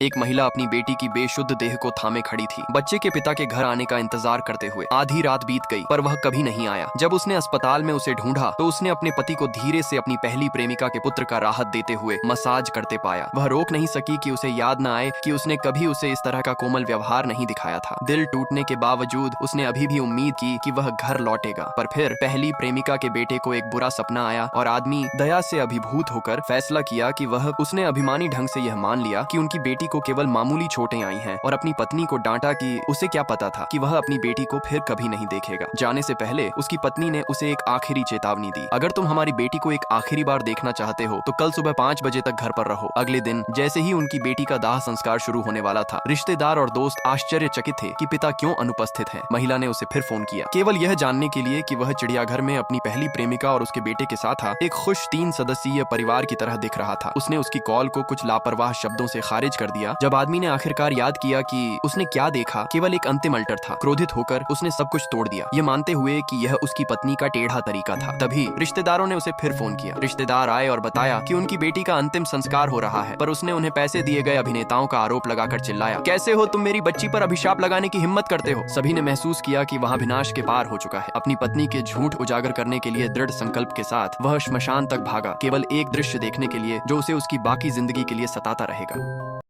एक महिला अपनी बेटी की बेशुद्ध देह को थामे खड़ी थी, बच्चे के पिता के घर आने का इंतजार करते हुए। आधी रात बीत गई पर वह कभी नहीं आया। जब उसने अस्पताल में उसे ढूंढा तो उसने अपने पति को धीरे से अपनी पहली प्रेमिका के पुत्र का राहत देते हुए मसाज करते पाया। वह रोक नहीं सकी कि उसे याद न आए कि उसने कभी उसे इस तरह का कोमल व्यवहार नहीं दिखाया था। दिल टूटने के बावजूद उसने अभी भी उम्मीद की कि वह घर लौटेगा। पर फिर पहली प्रेमिका के बेटे को एक बुरा सपना आया और आदमी दया से अभिभूत होकर फैसला किया कि उसने अभिमानी ढंग से यह मान लिया कि उनकी बेटी को केवल मामूली चोटें आई हैं और अपनी पत्नी को डांटा कि उसे क्या पता था कि वह अपनी बेटी को फिर कभी नहीं देखेगा। जाने से पहले उसकी पत्नी ने उसे एक आखिरी चेतावनी दी, अगर तुम हमारी बेटी को एक आखिरी बार देखना चाहते हो तो कल सुबह 5 बजे तक घर पर रहो। अगले दिन जैसे ही उनकी बेटी का दाह संस्कार शुरू होने वाला था, रिश्तेदार और दोस्त आश्चर्यचकित थे कि पिता क्यों अनुपस्थित है। महिला ने उसे फिर फोन किया, केवल यह जानने के लिए कि वह चिड़ियाघर में अपनी पहली प्रेमिका और उसके बेटे के साथ था। एक खुश 3 सदस्यीय परिवार की तरह दिख रहा था। उसने उसकी कॉल को कुछ लापरवाह शब्दों से खारिज कर दिया। जब आदमी ने आखिरकार याद किया कि उसने क्या देखा, केवल एक अंतिम अल्टर था। क्रोधित होकर उसने सब कुछ तोड़ दिया, ये मानते हुए कि यह उसकी पत्नी का टेढ़ा तरीका था। तभी रिश्तेदारों ने उसे फिर फोन किया। रिश्तेदार आए और बताया कि उनकी बेटी का अंतिम संस्कार हो रहा है, पर उसने उन्हें पैसे दिए गए अभिनेताओं का आरोप लगाकर चिल्लाया, कैसे हो तुम मेरी बच्ची पर अभिशाप लगाने की हिम्मत करते हो। सभी ने महसूस किया कि वहाँ विनाश के पार हो चुका है। अपनी पत्नी के झूठ उजागर करने के लिए दृढ़ संकल्प के साथ वह श्मशान तक भागा, केवल एक दृश्य देखने के लिए जो उसे उसकी बाकी जिंदगी के लिए सताता रहेगा।